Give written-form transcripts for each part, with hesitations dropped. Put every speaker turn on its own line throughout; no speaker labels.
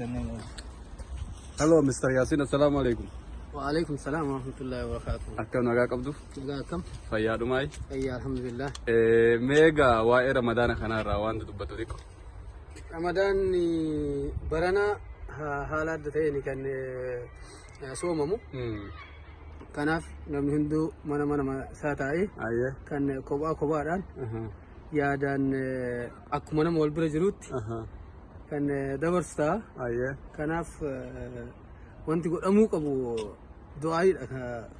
Hello, Mr. Yasin. Assalamu alaikum.
وعليكم السلام ورحمة الله وبركاته.
Akkam nagaa qabdu?
كم؟
Fayyaadhumaay?
أي الحمد لله.
Meegaa waa'ee Ramadaana kanarraa waan dubbatu xiqqo.
رمضان برنا حالات دتين كان صوممو كناف نم هندو mana ساتاي
Ayyee.
كان كوبا دان يادان أكو nama wal bira jirutti kan dabarstaa
Ayyee.
kanaaf wanti godhamuu qabu du'aayidha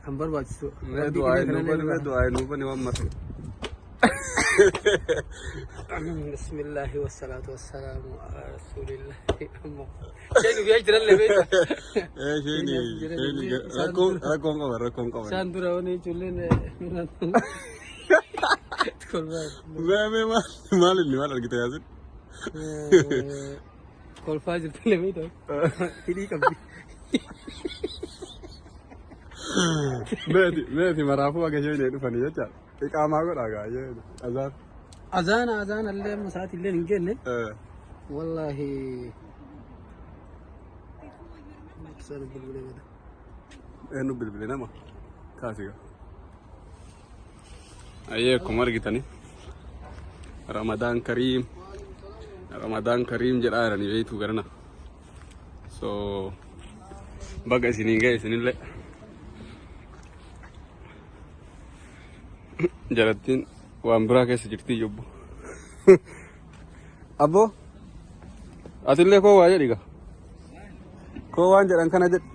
kan barbaachisu
Du'aay nuubani waan marre.
بسم الله والصلاة والسلام على رسول الله شيء بيجري اللي بيجري
Sheyni rakkoon qaba.
سان دراوني جلين
Maal inni maal argite Yaasin?
كل فاجر اللي بيجري هدي كبدي
Meeti maraafuu akka isheen dhufanii jecha iqaamaa godhaa azaan.
أذان اللي مساعد اللي نجينا والله
Eenyu bilbile nama kaasiga. Ayyee akkuma argitani Ramadaan Kariim jedhaa jiranii beektu garana. So baga isiniin ga'e isinillee jalattiin waan biraa keessa jirti jobbu. Abbo atillee koo waa jedhiga. Koo waan jedhan kana jedh.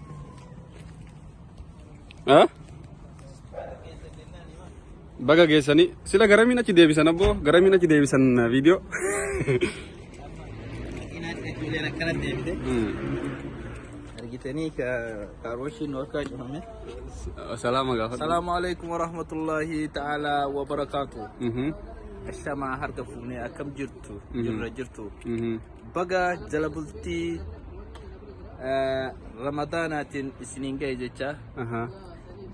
Baga geessanii sila garamiin achi deebisan abbo garamiin achi deebisan viidiyoo.
أرجتني كاروشي نوركا جمعنا.
Salaama gaafa.
السلام عليكم ورحمة الله تعالى وبركاته. الشمع هرقة فوني أكم جرتو. بقى جلبلتي رمضانات سنين جاي جتا.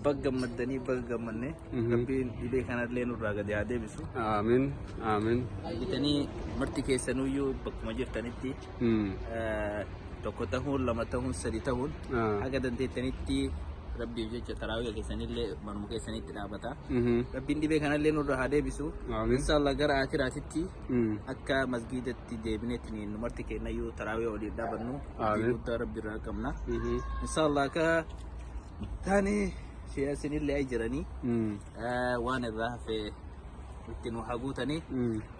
بقى مدني بقى مني. ربين إليه كانت لينو راقة دي عادي بسو.
Aamin.
أرجتني مرتي كيسانويو بقى مجرتني تي. tokko tahun lama tahun sadi tahun aga dandeettanitti rabbiif jecha tarawih keessanillee manuma keessanitti dhaabata rabbiin dhibee kanallee nurra haa deebisu inshallah gara akiraatitti akka masgiidatti deebineetti nu marti kennayyuu tarawih waliin dhaabannu guddaa rabbi irraa qabna inshallah ka taani siyaasinillee ay jiranii waan irraa hafee ممكن وحقوتني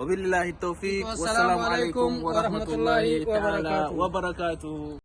وبالله التوفيق والسلام عليكم ورحمة الله تعالى وبركاته.